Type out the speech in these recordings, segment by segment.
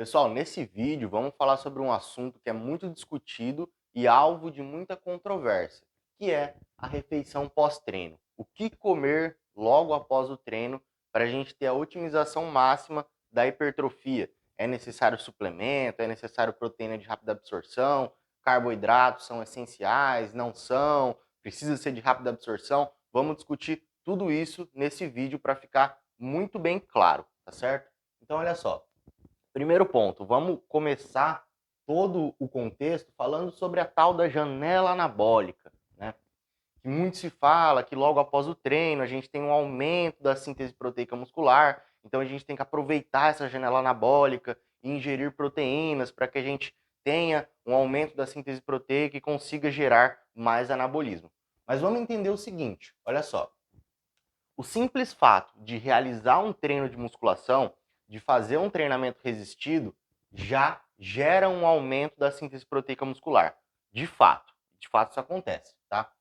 Pessoal, nesse vídeo vamos falar sobre um assunto que é muito discutido e alvo de muita controvérsia, que é a refeição pós-treino. O que comer logo após o treino para a gente ter a otimização máxima da hipertrofia? É necessário suplemento? É necessário proteína de rápida absorção? Carboidratos são essenciais? Não são? Precisa ser de rápida absorção? Vamos discutir tudo isso nesse vídeo para ficar muito bem claro, tá certo? Então olha só. Primeiro ponto, vamos começar todo o contexto falando sobre a tal da janela anabólica, né? Que muito se fala que logo após o treino a gente tem um aumento da síntese proteica muscular, então a gente tem que aproveitar essa janela anabólica e ingerir proteínas para que a gente tenha um aumento da síntese proteica e consiga gerar mais anabolismo. Mas vamos entender o seguinte, olha só. O simples fato de realizar um treino de musculação, de fazer um treinamento resistido, já gera um aumento da síntese proteica muscular. De fato isso acontece, tá?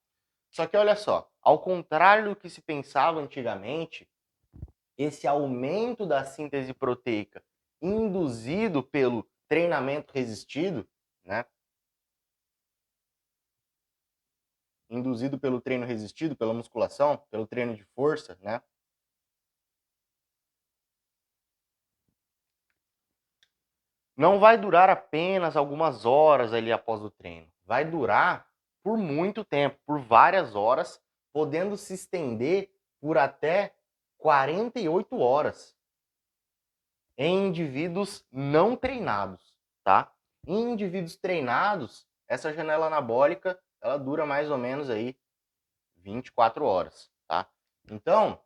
Só que olha só, ao contrário do que se pensava antigamente, esse aumento da síntese proteica induzido pelo treinamento resistido, né? Induzido pelo treino resistido, pela musculação, pelo treino de força, né? Não vai durar apenas algumas horas ali após o treino. Vai durar por muito tempo, por várias horas, podendo se estender por até 48 horas em indivíduos não treinados, tá? Em indivíduos treinados, essa janela anabólica, ela dura mais ou menos aí 24 horas, tá? Então,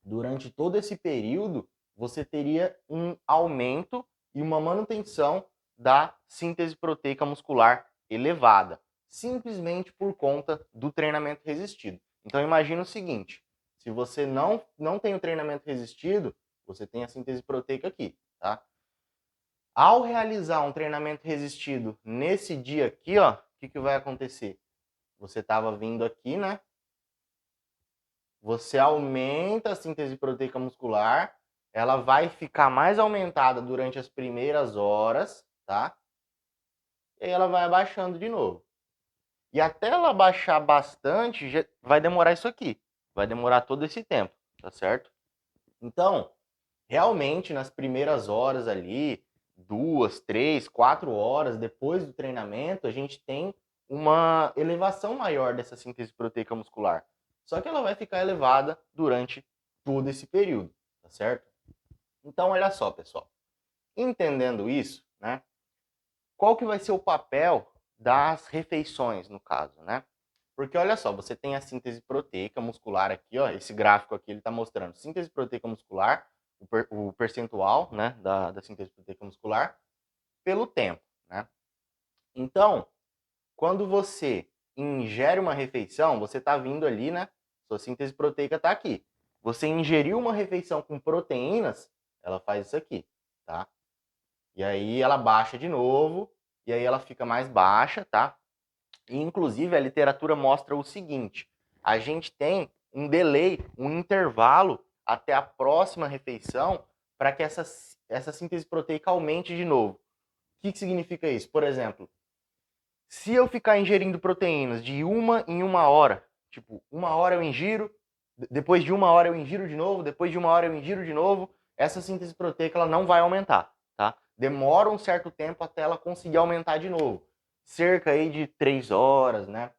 durante todo esse período, você teria um aumento e uma manutenção da síntese proteica muscular elevada, simplesmente por conta do treinamento resistido. Então imagina o seguinte, se você não tem o treinamento resistido, você tem a síntese proteica aqui, tá? Ao realizar um treinamento resistido nesse dia aqui, ó, o que vai acontecer? Você estava vindo aqui, né? Você aumenta a síntese proteica muscular, ela vai ficar mais aumentada durante as primeiras horas, tá? E aí ela vai abaixando de novo. E até ela abaixar bastante, vai demorar isso aqui. Vai demorar todo esse tempo, tá certo? Então, realmente, nas primeiras horas ali, 2, 3, 4 horas depois do treinamento, a gente tem uma elevação maior dessa síntese proteica muscular. Só que ela vai ficar elevada durante todo esse período, tá certo? Então, olha só, pessoal. Entendendo isso, né? Qual que vai ser o papel das refeições, no caso, né? Porque olha só, você tem a síntese proteica muscular aqui, ó, esse gráfico aqui ele está mostrando síntese proteica muscular, o percentual, né, da síntese proteica muscular pelo tempo, né? Então, quando você ingere uma refeição, você está vindo ali, né? Sua síntese proteica está aqui. Você ingeriu uma refeição com proteínas, ela faz isso aqui, tá? E aí ela baixa de novo, e aí ela fica mais baixa, tá? E, inclusive, a literatura mostra o seguinte, a gente tem um delay, um intervalo até a próxima refeição para que essa síntese proteica aumente de novo. O que significa isso? Por exemplo, se eu ficar ingerindo proteínas de uma em uma hora, tipo, uma hora eu ingiro, depois de uma hora eu ingiro de novo, depois de uma hora eu ingiro de novo, essa síntese proteica ela não vai aumentar, tá? Demora um certo tempo até ela conseguir aumentar de novo. Cerca aí de 3 horas, né?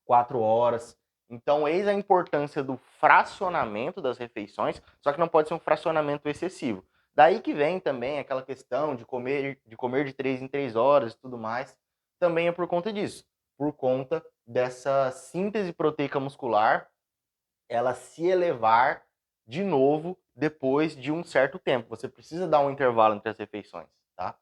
4 horas. Então, eis a importância do fracionamento das refeições, só que não pode ser um fracionamento excessivo. Daí que vem também aquela questão de comer de 3 em 3 horas e tudo mais. Também é por conta disso. Por conta dessa síntese proteica muscular, ela se elevar de novo depois de um certo tempo. Você precisa dar um intervalo entre as refeições, tá?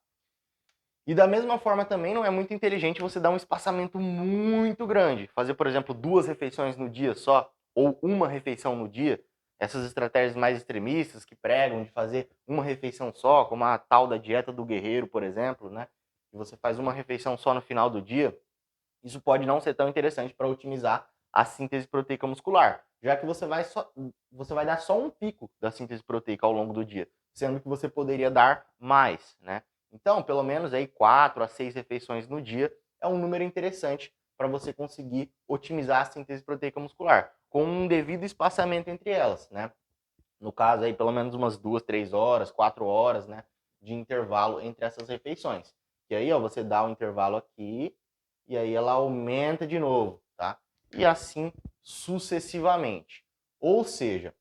E da mesma forma também não é muito inteligente você dar um espaçamento muito grande. Fazer, por exemplo, 2 refeições no dia só, ou uma refeição no dia. Essas estratégias mais extremistas que pregam de fazer uma refeição só, como a tal da dieta do guerreiro, por exemplo, né? Que você faz uma refeição só no final do dia. Isso pode não ser tão interessante para otimizar a síntese proteica muscular, já que você vai dar só um pico da síntese proteica ao longo do dia, sendo que você poderia dar mais, né? Então, pelo menos aí 4 a 6 refeições no dia é um número interessante para você conseguir otimizar a síntese proteica muscular, com um devido espaçamento entre elas, né? No caso aí, pelo menos umas 2, 3 horas, 4 horas, né, de intervalo entre essas refeições. E aí, ó, você dá um intervalo aqui e aí ela aumenta de novo, tá? E assim sucessivamente. Ou seja,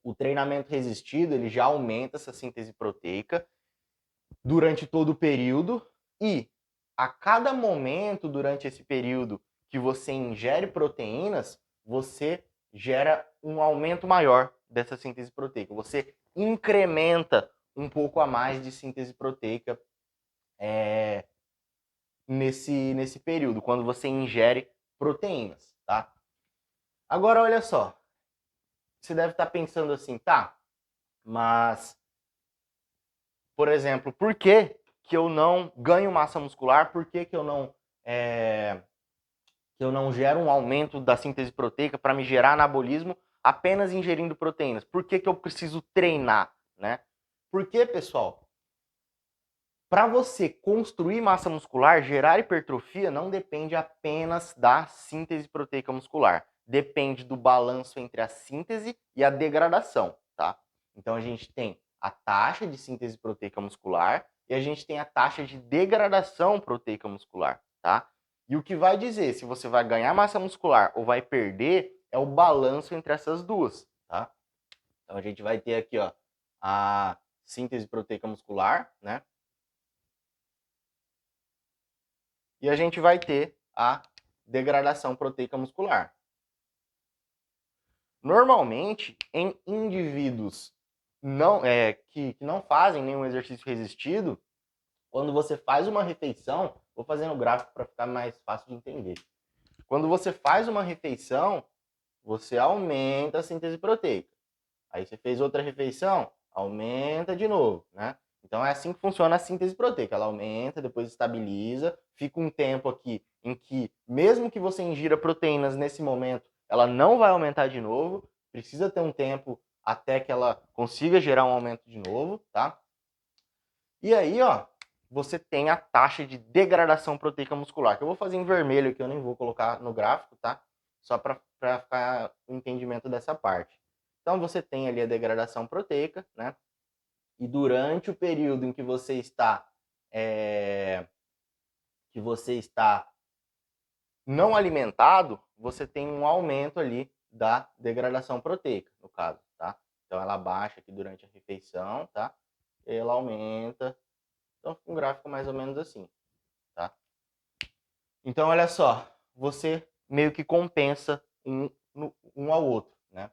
o treinamento resistido, ele já aumenta essa síntese proteica durante todo o período e a cada momento durante esse período que você ingere proteínas, você gera um aumento maior dessa síntese proteica. Você incrementa um pouco a mais de síntese proteica nesse período, quando você ingere proteínas, tá? Agora, olha só. Você deve estar pensando assim, tá, mas, por exemplo, por que que eu não ganho massa muscular? Por que que eu não gero um aumento da síntese proteica para me gerar anabolismo apenas ingerindo proteínas? Por que que eu preciso treinar, né? Porque, pessoal, para você construir massa muscular, gerar hipertrofia não depende apenas da síntese proteica muscular. Depende do balanço entre a síntese e a degradação, tá? Então a gente tem a taxa de síntese proteica muscular e a gente tem a taxa de degradação proteica muscular, tá? E o que vai dizer se você vai ganhar massa muscular ou vai perder é o balanço entre essas duas, tá? Então a gente vai ter aqui, ó, a síntese proteica muscular, né? E a gente vai ter a degradação proteica muscular. Normalmente, em indivíduos que não fazem nenhum exercício resistido, quando você faz uma refeição, vou fazendo o gráfico para ficar mais fácil de entender. Quando você faz uma refeição, você aumenta a síntese proteica. Aí você fez outra refeição, aumenta de novo, né? Então é assim que funciona a síntese proteica. Ela aumenta, depois estabiliza, fica um tempo aqui em que, mesmo que você ingira proteínas nesse momento, ela não vai aumentar de novo. Precisa ter um tempo até que ela consiga gerar um aumento de novo, tá? E aí, ó, você tem a taxa de degradação proteica muscular, que eu vou fazer em vermelho aqui, eu nem vou colocar no gráfico, tá? Só para ficar o entendimento dessa parte. Então, você tem ali a degradação proteica, né? E durante o período em que você está não alimentado, você tem um aumento ali da degradação proteica, no caso, tá? Então, ela baixa aqui durante a refeição, tá? E ela aumenta. Então, fica um gráfico mais ou menos assim, tá? Então, olha só, você meio que compensa um ao outro, né?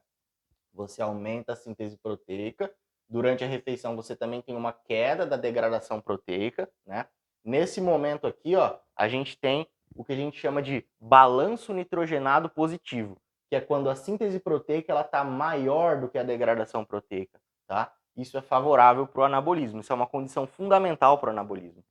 Você aumenta a síntese proteica. Durante a refeição, você também tem uma queda da degradação proteica, né? Nesse momento aqui, ó, a gente tem o que a gente chama de balanço nitrogenado positivo, que é quando a síntese proteica ela está maior do que a degradação proteica, tá? Isso é favorável para o anabolismo. Isso é uma condição fundamental para o anabolismo.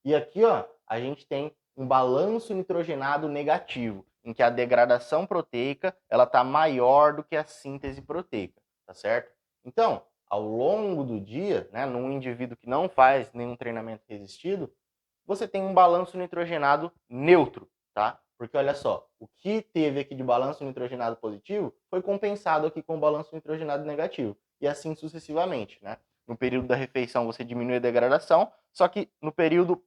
E aqui, ó, a gente tem um balanço nitrogenado negativo, em que a degradação proteica ela está maior do que a síntese proteica, tá certo? Então, ao longo do dia, né, num indivíduo que não faz nenhum treinamento resistido, você tem um balanço nitrogenado neutro, tá? Porque olha só, o que teve aqui de balanço nitrogenado positivo foi compensado aqui com o balanço nitrogenado negativo, e assim sucessivamente, né? No período da refeição você diminui a degradação, só que no período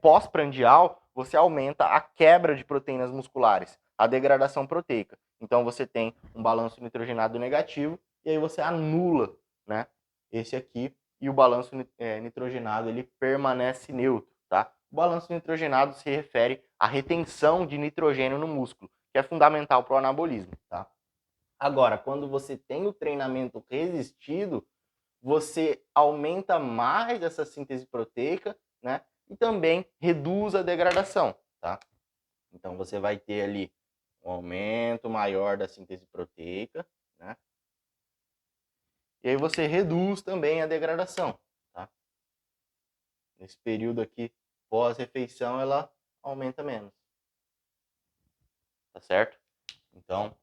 pós-prandial você aumenta a quebra de proteínas musculares, a degradação proteica. Então você tem um balanço nitrogenado negativo e aí você anula, né, esse aqui, e o balanço nitrogenado ele permanece neutro, tá? O balanço nitrogenado se refere à retenção de nitrogênio no músculo, que é fundamental para o anabolismo, tá? Agora, quando você tem o treinamento resistido, você aumenta mais essa síntese proteica, né? E também reduz a degradação, tá? Então você vai ter ali um aumento maior da síntese proteica, né? E aí você reduz também a degradação, tá? Nesse período aqui pós-refeição ela aumenta menos, tá certo? Então,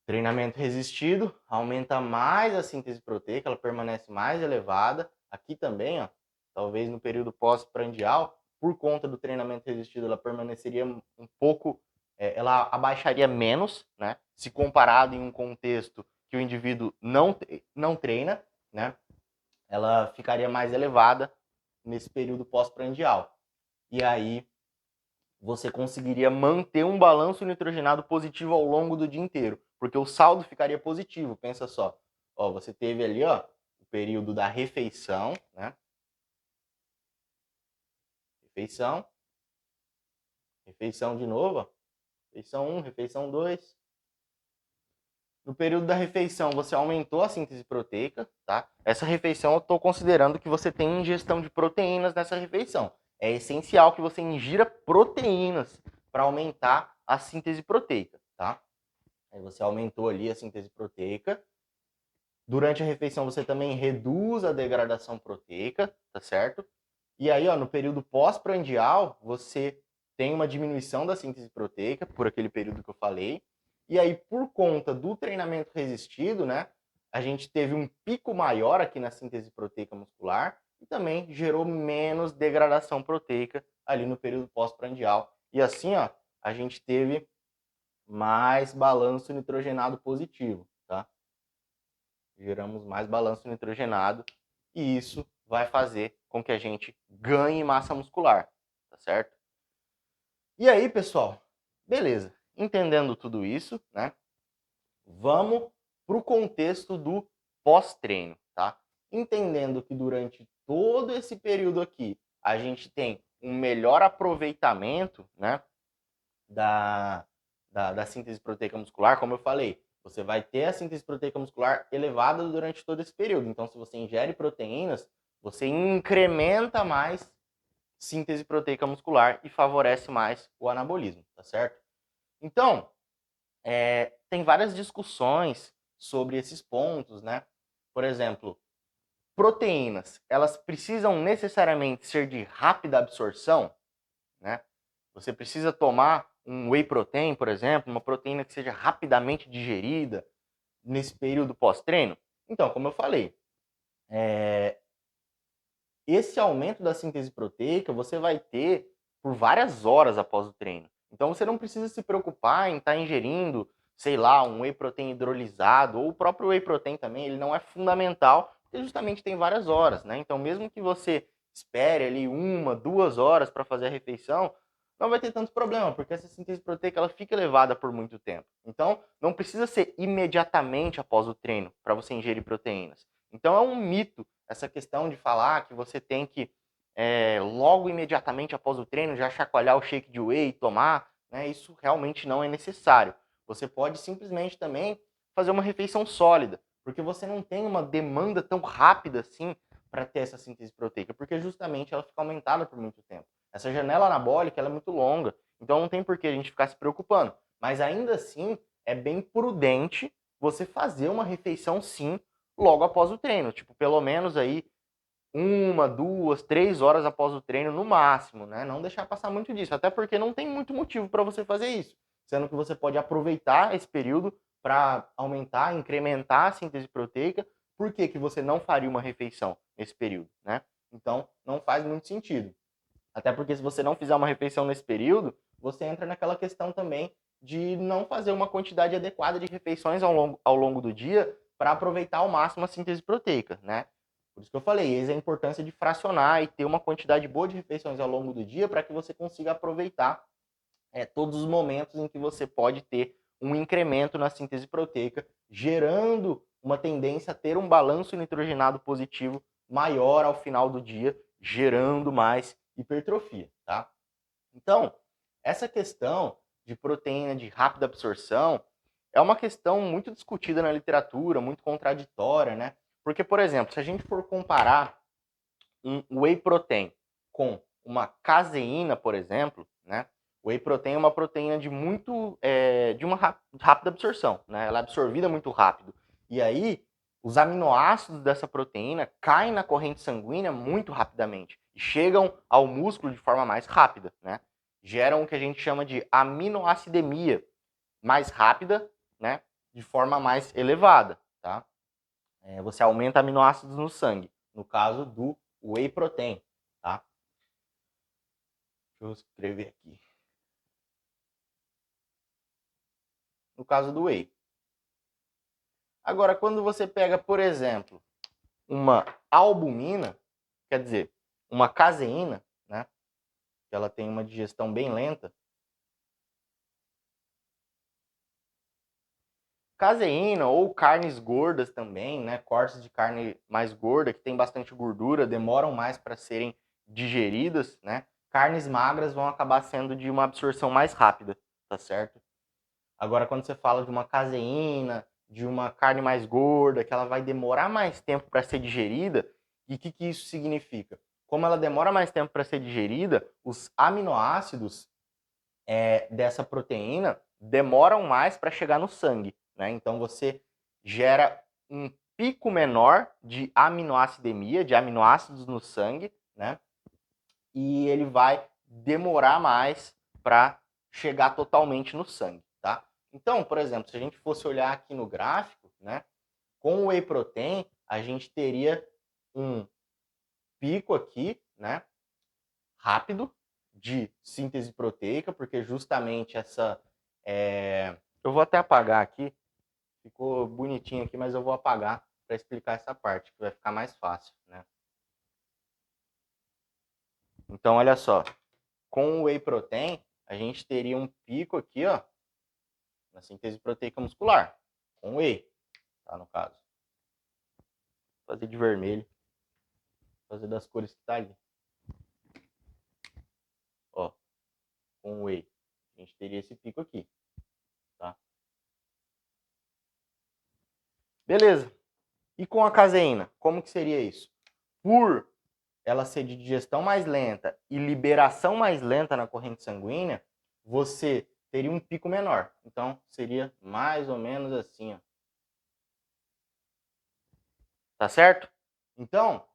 treinamento resistido aumenta mais a síntese proteica, ela permanece mais elevada. Aqui também, ó, talvez no período pós-prandial, por conta do treinamento resistido, ela permaneceria um pouco, ela abaixaria menos, né? Se comparado em um contexto que o indivíduo não treina, né? Ela ficaria mais elevada nesse período pós-prandial. E aí você conseguiria manter um balanço nitrogenado positivo ao longo do dia inteiro, porque o saldo ficaria positivo. Pensa só, ó, você teve ali, ó, o período da refeição, né? Refeição de novo, ó. Refeição 1, refeição 2. No período da refeição, você aumentou a síntese proteica, tá? Essa refeição eu estou considerando que você tem ingestão de proteínas nessa refeição. É essencial que você ingira proteínas para aumentar a síntese proteica, tá? Aí você aumentou ali a síntese proteica. Durante a refeição você também reduz a degradação proteica, tá certo? E aí, ó, no período pós-prandial, você tem uma diminuição da síntese proteica, por aquele período que eu falei. E aí, por conta do treinamento resistido, né, a gente teve um pico maior aqui na síntese proteica muscular e também gerou menos degradação proteica ali no período pós-prandial. E assim, ó, a gente teve mais balanço nitrogenado positivo, tá? Geramos mais balanço nitrogenado e isso vai fazer com que a gente ganhe massa muscular, tá certo? E aí, pessoal, beleza. Entendendo tudo isso, né? Vamos para o contexto do pós-treino, tá? Entendendo que durante todo esse período aqui, a gente tem um melhor aproveitamento, né? Da síntese proteica muscular, como eu falei, você vai ter a síntese proteica muscular elevada durante todo esse período. Então, se você ingere proteínas, você incrementa mais síntese proteica muscular e favorece mais o anabolismo, tá certo? Então, tem várias discussões sobre esses pontos, né? Por exemplo, proteínas, elas precisam necessariamente ser de rápida absorção, né? Você precisa tomar um whey protein, por exemplo, uma proteína que seja rapidamente digerida nesse período pós-treino. Então, como eu falei, esse aumento da síntese proteica você vai ter por várias horas após o treino. Então, você não precisa se preocupar em estar ingerindo, sei lá, um whey protein hidrolisado ou o próprio whey protein também, ele não é fundamental, porque justamente tem várias horas, né? Então, mesmo que você espere ali 1, 2 horas para fazer a refeição, não vai ter tanto problema, porque essa síntese proteica ela fica elevada por muito tempo. Então, não precisa ser imediatamente após o treino para você ingerir proteínas. Então, é um mito essa questão de falar que você tem que logo imediatamente após o treino já chacoalhar o shake de whey e tomar, né? Isso realmente não é necessário. Você pode simplesmente também fazer uma refeição sólida, porque você não tem uma demanda tão rápida assim para ter essa síntese proteica, porque justamente ela fica aumentada por muito tempo. Essa janela anabólica ela é muito longa, então não tem por que a gente ficar se preocupando. Mas ainda assim, é bem prudente você fazer uma refeição sim logo após o treino, tipo, pelo menos aí 1, 2, 3 horas após o treino no máximo, né? Não deixar passar muito disso, até porque não tem muito motivo para você fazer isso, sendo que você pode aproveitar esse período para aumentar, incrementar a síntese proteica. Por que que você não faria uma refeição nesse período, né? Então, não faz muito sentido. Até porque se você não fizer uma refeição nesse período, você entra naquela questão também de não fazer uma quantidade adequada de refeições ao longo do dia para aproveitar ao máximo a síntese proteica, né? Por isso que eu falei, eis a importância de fracionar e ter uma quantidade boa de refeições ao longo do dia para que você consiga aproveitar todos os momentos em que você pode ter um incremento na síntese proteica, gerando uma tendência a ter um balanço nitrogenado positivo maior ao final do dia, gerando mais hipertrofia, tá? Então, essa questão de proteína de rápida absorção é uma questão muito discutida na literatura, muito contraditória, né? Porque, por exemplo, se a gente for comparar um whey protein com uma caseína, por exemplo, né? O whey protein é uma proteína de uma rápida absorção, né? Ela é absorvida muito rápido. E aí, os aminoácidos dessa proteína caem na corrente sanguínea muito rapidamente e chegam ao músculo de forma mais rápida, né? Geram o que a gente chama de aminoacidemia mais rápida, né? De forma mais elevada, tá? Você aumenta aminoácidos no sangue, no caso do o whey protein, tá? Deixa eu escrever aqui. No caso do whey. Agora, quando você pega, por exemplo, uma albumina, quer dizer, uma caseína, né? Que ela tem uma digestão bem lenta. Caseína ou carnes gordas também, né? Cortes de carne mais gorda, que tem bastante gordura, demoram mais para serem digeridas, né? Carnes magras vão acabar sendo de uma absorção mais rápida, tá certo? Agora, quando você fala de uma caseína, de uma carne mais gorda, que ela vai demorar mais tempo para ser digerida, e o que isso significa? Como ela demora mais tempo para ser digerida, os aminoácidos dessa proteína demoram mais para chegar no sangue, né? Então você gera um pico menor de aminoacidemia, de aminoácidos no sangue, né? E ele vai demorar mais para chegar totalmente no sangue, tá? Então, por exemplo, se a gente fosse olhar aqui no gráfico, né? Com o whey protein, a gente teria um pico aqui, né? Rápido de síntese proteica, porque justamente essa... Eu vou até apagar aqui, ficou bonitinho aqui, mas eu vou apagar para explicar essa parte, que vai ficar mais fácil, né? Então, olha só, com o whey protein, a gente teria um pico aqui, ó, na síntese proteica muscular, com whey, tá, no caso. Vou fazer de vermelho, vou fazer das cores que tá ali. Ó, com whey, a gente teria esse pico aqui, tá? Beleza. E com a caseína, como que seria isso? Por ela ser de digestão mais lenta e liberação mais lenta na corrente sanguínea, você teria um pico menor. Então, seria mais ou menos assim, ó. Tá certo? Então,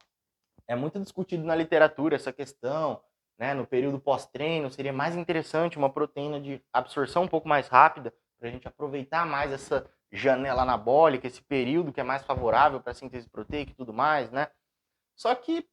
é muito discutido na literatura essa questão, né? No período pós-treino, seria mais interessante uma proteína de absorção um pouco mais rápida, para a gente aproveitar mais essa janela anabólica, esse período que é mais favorável para a síntese proteica e tudo mais, né? Só que,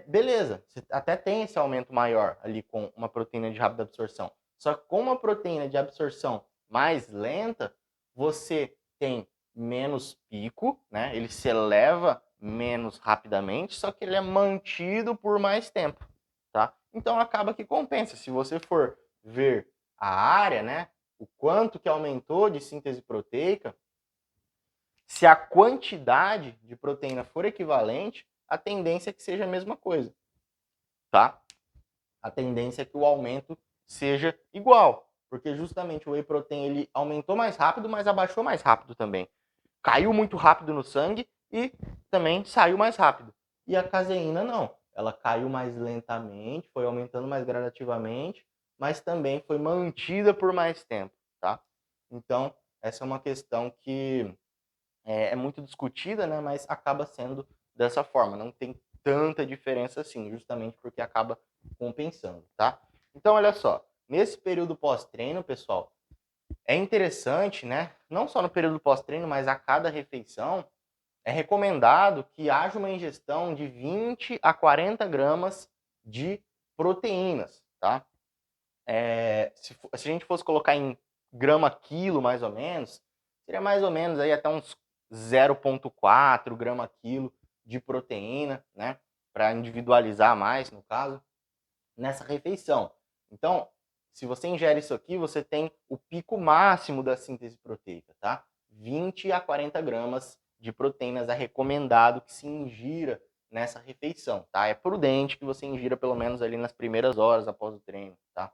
beleza, você até tem esse aumento maior ali com uma proteína de rápida absorção. Só que com uma proteína de absorção mais lenta, você tem menos pico, né? Ele se eleva menos rapidamente, só que ele é mantido por mais tempo, tá? Então acaba que compensa. Se você for ver a área, né? O quanto que aumentou de síntese proteica, se a quantidade de proteína for equivalente, a tendência é que seja a mesma coisa, tá? A tendência é que o aumento seja igual, porque justamente o whey protein ele aumentou mais rápido, mas abaixou mais rápido também. Caiu muito rápido no sangue e também saiu mais rápido. E a caseína não, ela caiu mais lentamente, foi aumentando mais gradativamente, mas também foi mantida por mais tempo, tá? Então, essa é uma questão que é muito discutida, né, mas acaba sendo dessa forma. Não tem tanta diferença assim, justamente porque acaba compensando, tá? Então, olha só, nesse período pós-treino, pessoal, é interessante, né? Não só no período pós-treino, mas a cada refeição, é recomendado que haja uma ingestão de 20 a 40 gramas de proteínas, tá? Se a gente fosse colocar em grama quilo, mais ou menos, seria mais ou menos aí até uns 0,4 grama quilo de proteína, né? Para individualizar mais, no caso, nessa refeição. Então, se você ingere isso aqui, você tem o pico máximo da síntese proteica, tá? 20 a 40 gramas de proteínas é recomendado que se ingira nessa refeição, tá? É prudente que você ingira pelo menos ali nas primeiras horas após o treino, tá?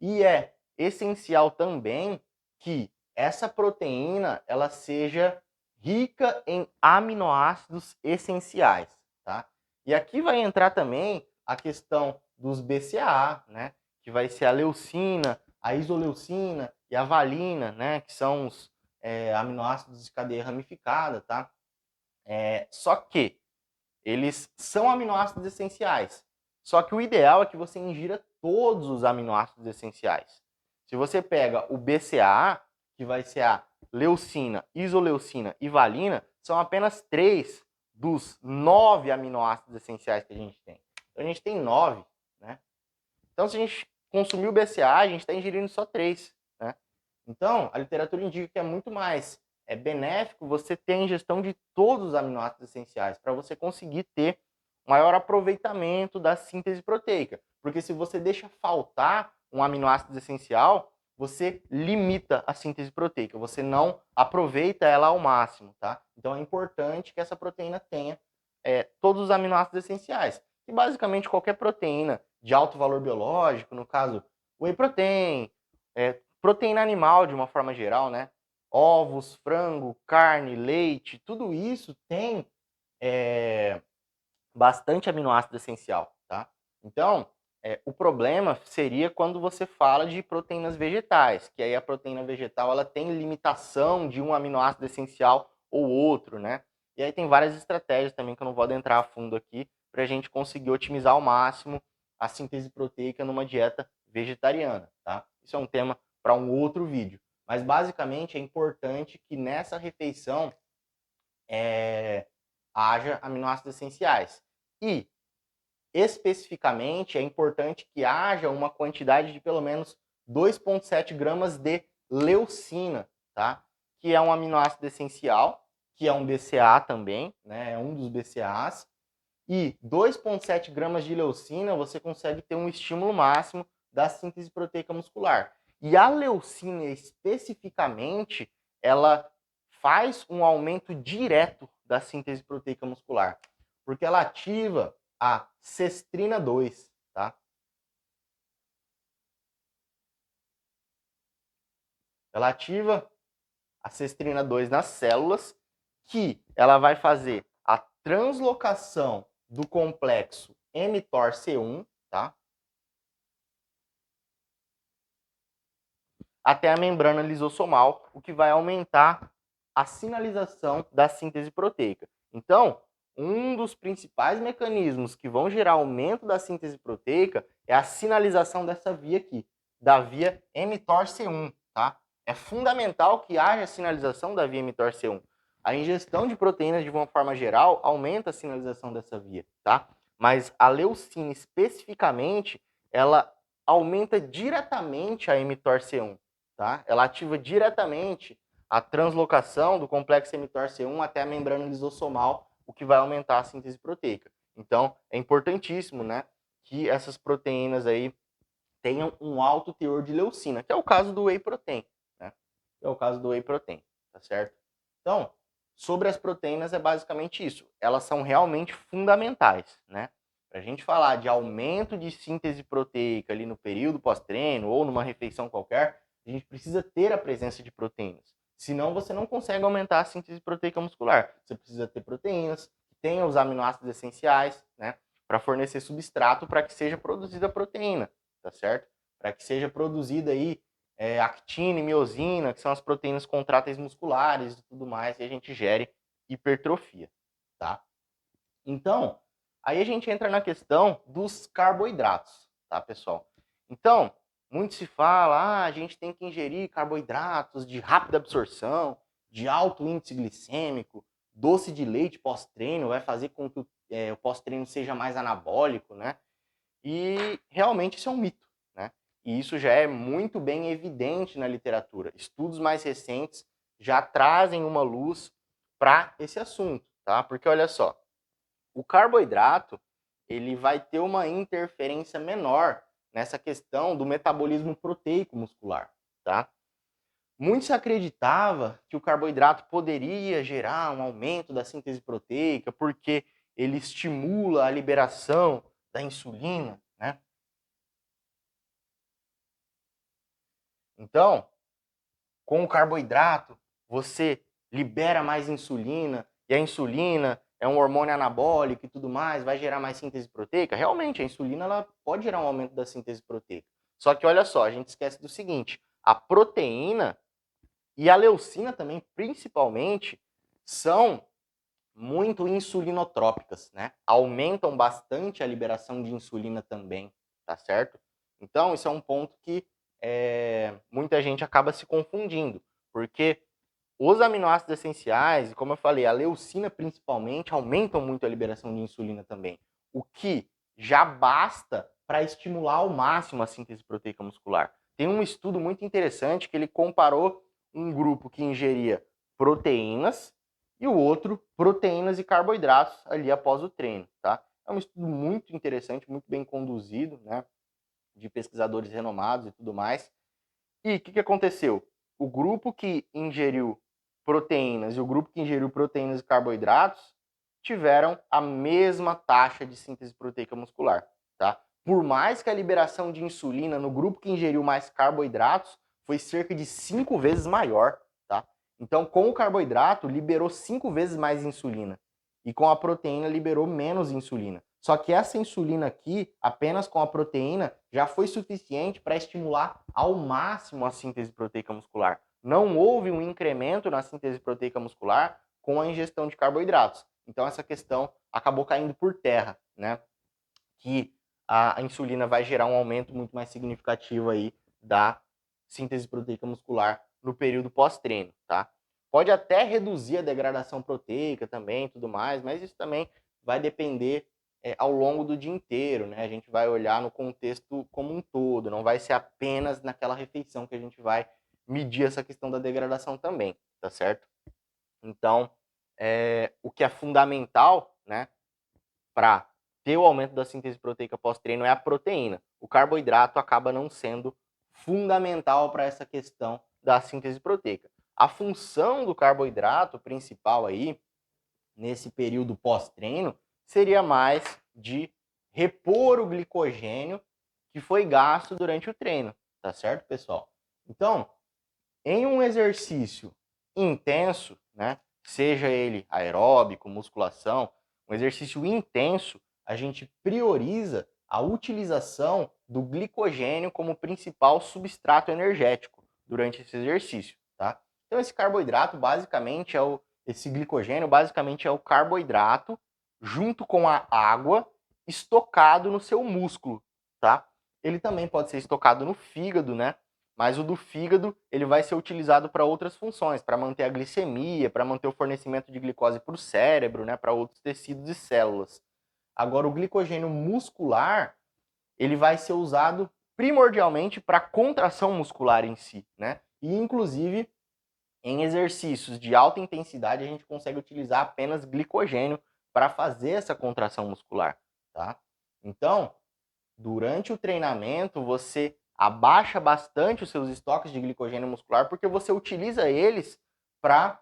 E é essencial também que essa proteína ela seja rica em aminoácidos essenciais, tá? E aqui vai entrar também a questão dos BCAA, né? Que vai ser a leucina, a isoleucina e a valina, né? Que são os aminoácidos de cadeia ramificada, tá? Só que eles são aminoácidos essenciais. Só que o ideal é que você ingira todos os aminoácidos essenciais. Se você pega o BCAA, que vai ser a leucina, isoleucina e valina, são apenas 3 dos 9 aminoácidos essenciais que a gente tem. Então, a gente tem 9, né? Então, se a gente consumir o BCA, a gente está ingerindo só 3, né? Então, a literatura indica que é muito mais benéfico você ter a ingestão de todos os aminoácidos essenciais para você conseguir ter maior aproveitamento da síntese proteica. Porque se você deixa faltar um aminoácido essencial, você limita a síntese proteica, você não aproveita ela ao máximo, tá? Então é importante que essa proteína tenha todos os aminoácidos essenciais. E basicamente qualquer proteína de alto valor biológico, no caso, whey protein, proteína animal de uma forma geral, né? Ovos, frango, carne, leite, tudo isso tem bastante aminoácido essencial, tá? Então, o problema seria quando você fala de proteínas vegetais, que aí a proteína vegetal ela tem limitação de um aminoácido essencial ou outro, né? E aí tem várias estratégias também que eu não vou adentrar a fundo aqui para a gente conseguir otimizar ao máximo a síntese proteica numa dieta vegetariana, tá? Isso é um tema para um outro vídeo. Mas basicamente é importante que nessa refeição haja aminoácidos essenciais. E especificamente é importante que haja uma quantidade de pelo menos 2,7 gramas de leucina, tá? Que é um aminoácido essencial, que é um BCA também, né? É um dos BCAs. E 2,7 gramas de leucina você consegue ter um estímulo máximo da síntese proteica muscular. E a leucina especificamente, ela faz um aumento direto da síntese proteica muscular, porque ela ativa a cestrina 2, tá? Ela ativa a cestrina 2 nas células, que ela vai fazer a translocação do complexo mTOR-C1, tá? Até a membrana lisossomal, o que vai aumentar a sinalização da síntese proteica. Então, um dos principais mecanismos que vão gerar aumento da síntese proteica é a sinalização dessa via aqui, da via mTOR-C1, tá? É fundamental que haja sinalização da via mTOR-C1. A ingestão de proteínas de uma forma geral aumenta a sinalização dessa via, tá? Mas a leucina especificamente, ela aumenta diretamente a mTOR-C1, tá? Ela ativa diretamente a translocação do complexo mTOR-C1 até a membrana lisossomal, o que vai aumentar a síntese proteica. Então, é importantíssimo, né, que essas proteínas aí tenham um alto teor de leucina, que é o caso do whey protein, né? É o caso do whey protein, tá certo? Então, sobre as proteínas é basicamente isso. Elas são realmente fundamentais, né? Para a gente falar de aumento de síntese proteica ali no período pós-treino ou numa refeição qualquer, a gente precisa ter a presença de proteínas. Senão você não consegue aumentar a síntese proteica muscular. Você precisa ter proteínas que tenham os aminoácidos essenciais, né? Para fornecer substrato para que seja produzida a proteína, tá certo? Para que seja produzida aí actina e miosina, que são as proteínas contráteis musculares e tudo mais, e a gente gere hipertrofia, tá? Então, aí a gente entra na questão dos carboidratos, tá, pessoal? Então, muito se fala, a gente tem que ingerir carboidratos de rápida absorção, de alto índice glicêmico, doce de leite pós-treino vai fazer com que o pós-treino seja mais anabólico, né? E realmente isso é um mito, né? E isso já é muito bem evidente na literatura. Estudos mais recentes já trazem uma luz para esse assunto, tá? Porque olha só, o carboidrato ele vai ter uma interferência menor nessa questão do metabolismo proteico muscular, tá? Muito se acreditava que o carboidrato poderia gerar um aumento da síntese proteica porque ele estimula a liberação da insulina, né? Então, com o carboidrato, você libera mais insulina, e a insulina é um hormônio anabólico e tudo mais, vai gerar mais síntese proteica. Realmente, a insulina ela pode gerar um aumento da síntese proteica. Só que olha só, a gente esquece do seguinte: a proteína e a leucina também, principalmente, são muito insulinotrópicas, né? Aumentam bastante a liberação de insulina também, tá certo? Então, isso é um ponto que muita gente acaba se confundindo, porque os aminoácidos essenciais, como eu falei, a leucina principalmente, aumentam muito a liberação de insulina também, o que já basta para estimular ao máximo a síntese proteica muscular. Tem um estudo muito interessante que ele comparou um grupo que ingeria proteínas e o outro proteínas e carboidratos ali após o treino, tá? É um estudo muito interessante, muito bem conduzido, né, de pesquisadores renomados e tudo mais. E o que aconteceu? O grupo que ingeriu proteínas e o grupo que ingeriu proteínas e carboidratos tiveram a mesma taxa de síntese proteica muscular, tá? Por mais que a liberação de insulina no grupo que ingeriu mais carboidratos foi cerca de 5 vezes maior, tá? Então, com o carboidrato, liberou 5 vezes mais insulina. E com a proteína, liberou menos insulina. Só que essa insulina aqui, apenas com a proteína, já foi suficiente para estimular ao máximo a síntese proteica muscular. Não houve um incremento na síntese proteica muscular com a ingestão de carboidratos. Então essa questão acabou caindo por terra, né? Que a insulina vai gerar um aumento muito mais significativo aí da síntese proteica muscular no período pós-treino, tá? Pode até reduzir a degradação proteica também, tudo mais, mas isso também vai depender ao longo do dia inteiro, né? A gente vai olhar no contexto como um todo, não vai ser apenas naquela refeição que a gente vai medir essa questão da degradação também, tá certo? Então, o que é fundamental, né, para ter o aumento da síntese proteica pós-treino é a proteína. O carboidrato acaba não sendo fundamental para essa questão da síntese proteica. A função do carboidrato principal aí, nesse período pós-treino, seria mais de repor o glicogênio que foi gasto durante o treino, tá certo, pessoal? Então, em um exercício intenso, né, seja ele aeróbico, musculação, um exercício intenso, a gente prioriza a utilização do glicogênio como principal substrato energético durante esse exercício, tá? Então esse carboidrato basicamente esse glicogênio basicamente é o carboidrato junto com a água estocado no seu músculo, tá? Ele também pode ser estocado no fígado, né? Mas o do fígado, ele vai ser utilizado para outras funções, para manter a glicemia, para manter o fornecimento de glicose para o cérebro, né, para outros tecidos e células. Agora, o glicogênio muscular, ele vai ser usado primordialmente para contração muscular em si, né? E, inclusive, em exercícios de alta intensidade, a gente consegue utilizar apenas glicogênio para fazer essa contração muscular, tá? Então, durante o treinamento, você abaixa bastante os seus estoques de glicogênio muscular porque você utiliza eles para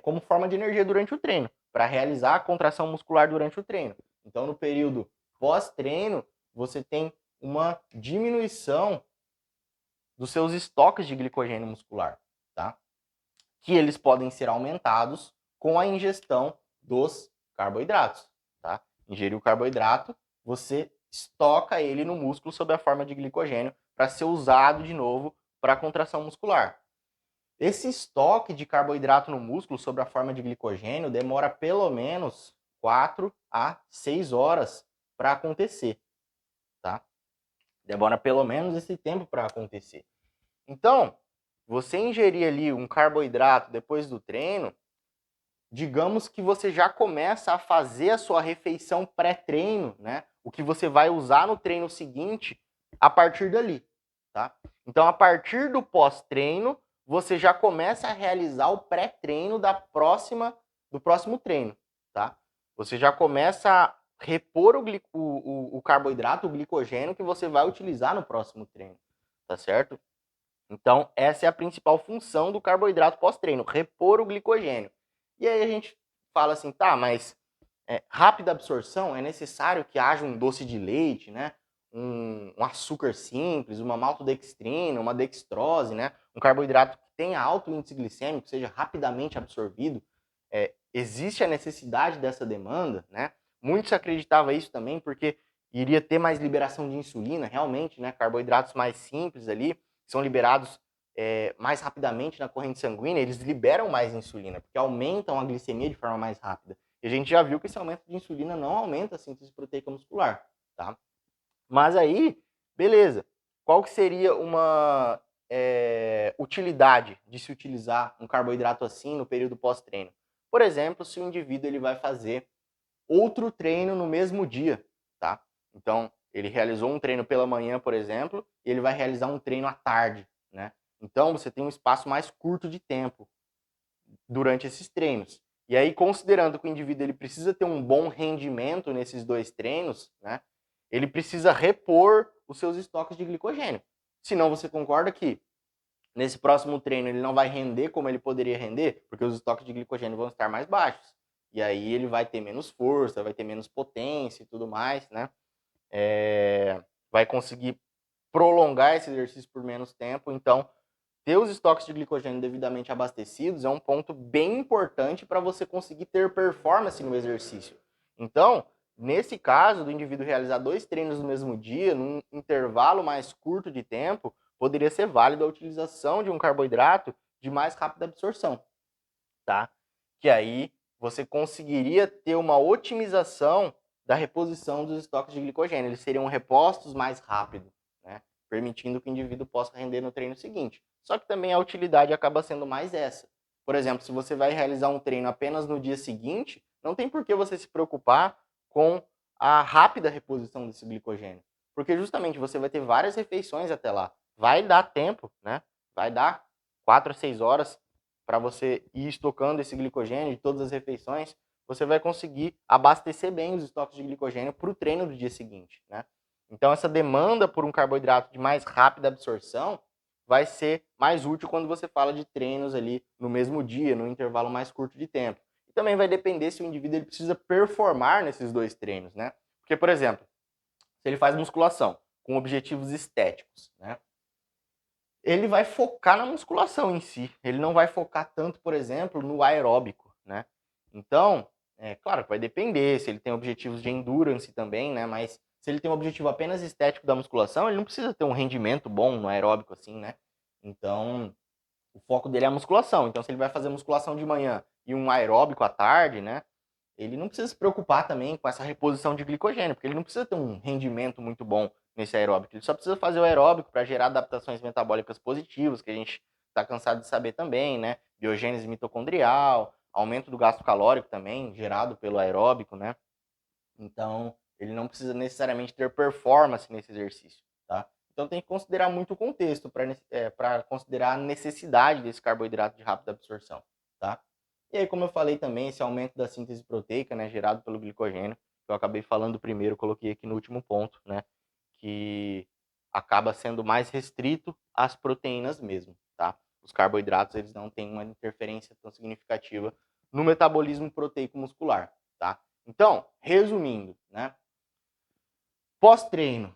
como forma de energia durante o treino, para realizar a contração muscular durante o treino. Então, no período pós-treino, você tem uma diminuição dos seus estoques de glicogênio muscular, tá? Que eles podem ser aumentados com a ingestão dos carboidratos, tá? Ingerir o carboidrato, você estoca ele no músculo sob a forma de glicogênio para ser usado de novo para a contração muscular. Esse estoque de carboidrato no músculo sob a forma de glicogênio demora pelo menos 4 a 6 horas para acontecer, tá? Demora pelo menos esse tempo para acontecer. Então, você ingerir ali um carboidrato depois do treino, digamos que você já começa a fazer a sua refeição pré-treino, né? O que você vai usar no treino seguinte a partir dali, tá? Então, a partir do pós-treino, você já começa a realizar o pré-treino do próximo treino, tá? Você já começa a repor o carboidrato, o glicogênio que você vai utilizar no próximo treino, tá certo? Então, essa é a principal função do carboidrato pós-treino, repor o glicogênio. E aí a gente fala assim, tá, mas rápida absorção, é necessário que haja um doce de leite, né? Um açúcar simples, uma maltodextrina, uma dextrose, né? Um carboidrato que tenha alto índice glicêmico, seja rapidamente absorvido. Existe a necessidade dessa demanda, né? Muitos acreditavam isso também porque iria ter mais liberação de insulina, realmente, né? Carboidratos mais simples ali, são liberados mais rapidamente na corrente sanguínea, eles liberam mais insulina, porque aumentam a glicemia de forma mais rápida. E a gente já viu que esse aumento de insulina não aumenta a síntese proteica muscular, tá? Mas aí, beleza. Qual que seria uma utilidade de se utilizar um carboidrato assim no período pós-treino? Por exemplo, se o indivíduo ele vai fazer outro treino no mesmo dia, tá? Então, ele realizou um treino pela manhã, por exemplo, e ele vai realizar um treino à tarde, né? Então, você tem um espaço mais curto de tempo durante esses treinos. E aí, considerando que o indivíduo ele precisa ter um bom rendimento nesses dois treinos, né? Ele precisa repor os seus estoques de glicogênio. Senão, você concorda que nesse próximo treino ele não vai render como ele poderia render, porque os estoques de glicogênio vão estar mais baixos. E aí ele vai ter menos força, vai ter menos potência e tudo mais, né? Vai conseguir prolongar esse exercício por menos tempo. Então, ter os estoques de glicogênio devidamente abastecidos é um ponto bem importante para você conseguir ter performance no exercício. Então, nesse caso do indivíduo realizar 2 treinos no mesmo dia, num intervalo mais curto de tempo, poderia ser válido a utilização de um carboidrato de mais rápida absorção, tá? Que aí você conseguiria ter uma otimização da reposição dos estoques de glicogênio. Eles seriam repostos mais rápido, né? Permitindo que o indivíduo possa render no treino seguinte. Só que também a utilidade acaba sendo mais essa. Por exemplo, se você vai realizar um treino apenas no dia seguinte, não tem por que você se preocupar com a rápida reposição desse glicogênio. Porque justamente você vai ter várias refeições até lá. Vai dar tempo, né? Vai dar 4 a 6 horas para você ir estocando esse glicogênio de todas as refeições. Você vai conseguir abastecer bem os estoques de glicogênio para o treino do dia seguinte, né? Então, essa demanda por um carboidrato de mais rápida absorção vai ser mais útil quando você fala de treinos ali no mesmo dia, no intervalo mais curto de tempo. E também vai depender se o indivíduo ele precisa performar nesses 2 treinos, né? Porque, por exemplo, se ele faz musculação com objetivos estéticos, né? Ele vai focar na musculação em si. Ele não vai focar tanto, por exemplo, no aeróbico, né? Então, claro que vai depender se ele tem objetivos de endurance também, né? Mas se ele tem um objetivo apenas estético da musculação, ele não precisa ter um rendimento bom no aeróbico assim, né? Então, o foco dele é a musculação. Então, se ele vai fazer musculação de manhã e um aeróbico à tarde, né? Ele não precisa se preocupar também com essa reposição de glicogênio, porque ele não precisa ter um rendimento muito bom nesse aeróbico. Ele só precisa fazer o aeróbico para gerar adaptações metabólicas positivas, que a gente está cansado de saber também, né? Biogênese mitocondrial, aumento do gasto calórico também, gerado pelo aeróbico, né? Então, ele não precisa necessariamente ter performance nesse exercício, tá? Então, tem que considerar muito o contexto para considerar a necessidade desse carboidrato de rápida absorção, tá? E aí, como eu falei também, esse aumento da síntese proteica, né, gerado pelo glicogênio, que eu acabei falando primeiro, coloquei aqui no último ponto, né, que acaba sendo mais restrito às proteínas mesmo, tá? Os carboidratos, eles não têm uma interferência tão significativa no metabolismo proteico muscular, tá? Então, resumindo, né, pós-treino,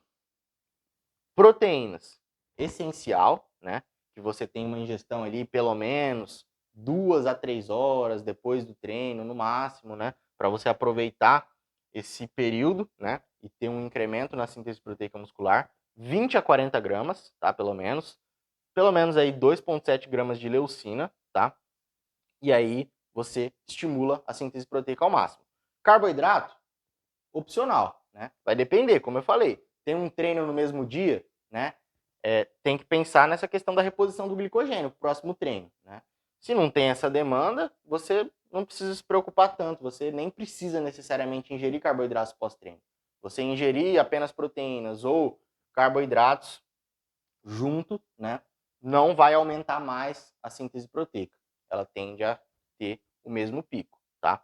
proteínas, essencial, né, que você tem uma ingestão ali pelo menos 2 a 3 horas depois do treino, no máximo, né, para você aproveitar esse período, né, e ter um incremento na síntese proteica muscular, 20 a 40 gramas, tá, pelo menos aí 2,7 gramas de leucina, tá, e aí você estimula a síntese proteica ao máximo. Carboidrato, opcional, né, vai depender, como eu falei, tem um treino no mesmo dia, né, tem que pensar nessa questão da reposição do glicogênio pro próximo treino, né. Se não tem essa demanda, você não precisa se preocupar tanto, você nem precisa necessariamente ingerir carboidratos pós-treino. Você ingerir apenas proteínas ou carboidratos junto, né, não vai aumentar mais a síntese proteica. Ela tende a ter o mesmo pico, tá?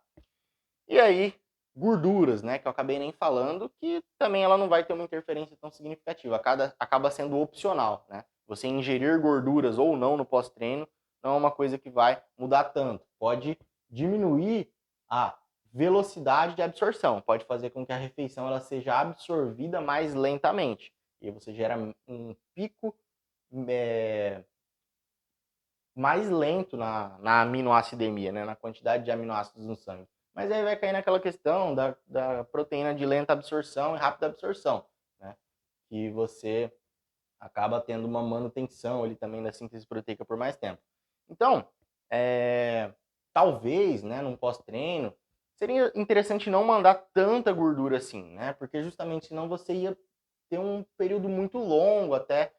E aí, gorduras, né, que eu acabei nem falando, que também ela não vai ter uma interferência tão significativa, acaba sendo opcional, né? Você ingerir gorduras ou não no pós-treino não é uma coisa que vai mudar tanto. Pode diminuir a velocidade de absorção, pode fazer com que a refeição ela seja absorvida mais lentamente. E você gera um pico mais lento na aminoacidemia, né, na quantidade de aminoácidos no sangue. Mas aí vai cair naquela questão da proteína de lenta absorção e rápida absorção, né, que você acaba tendo uma manutenção ali também da síntese proteica por mais tempo. Então, talvez, né, num pós-treino, seria interessante não mandar tanta gordura assim, né, porque justamente senão você ia ter um período muito longo até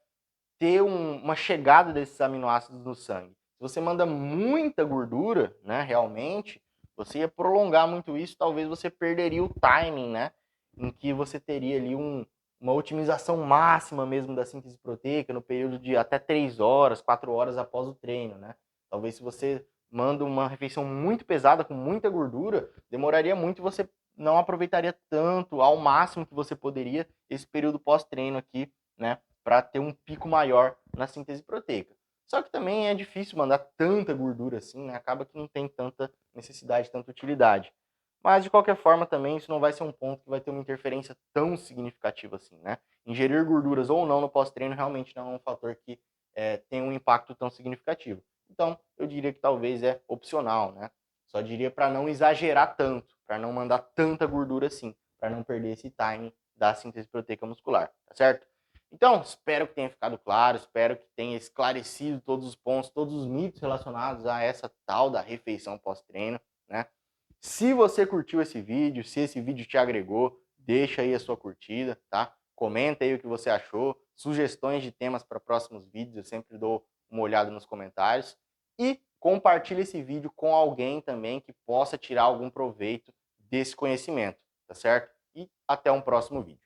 ter uma chegada desses aminoácidos no sangue. Se você manda muita gordura, né, realmente, você ia prolongar muito isso, talvez você perderia o timing, né, em que você teria ali uma otimização máxima mesmo da síntese proteica no período de até 3 horas, 4 horas após o treino, né? Talvez se você manda uma refeição muito pesada, com muita gordura, demoraria muito e você não aproveitaria tanto, ao máximo que você poderia, esse período pós-treino aqui, né? Para ter um pico maior na síntese proteica. Só que também é difícil mandar tanta gordura assim, né? Acaba que não tem tanta necessidade, tanta utilidade. Mas, de qualquer forma, também isso não vai ser um ponto que vai ter uma interferência tão significativa assim, né? Ingerir gorduras ou não no pós-treino realmente não é um fator que tem um impacto tão significativo. Então, eu diria que talvez é opcional, né? Só diria para não exagerar tanto, para não mandar tanta gordura assim, para não perder esse timing da síntese proteica muscular, tá certo? Então, espero que tenha ficado claro, espero que tenha esclarecido todos os pontos, todos os mitos relacionados a essa tal da refeição pós-treino, né? Se você curtiu esse vídeo, se esse vídeo te agregou, deixa aí a sua curtida, tá? Comenta aí o que você achou, sugestões de temas para próximos vídeos, eu sempre dou uma olhada nos comentários. E compartilhe esse vídeo com alguém também que possa tirar algum proveito desse conhecimento, tá certo? E até um próximo vídeo.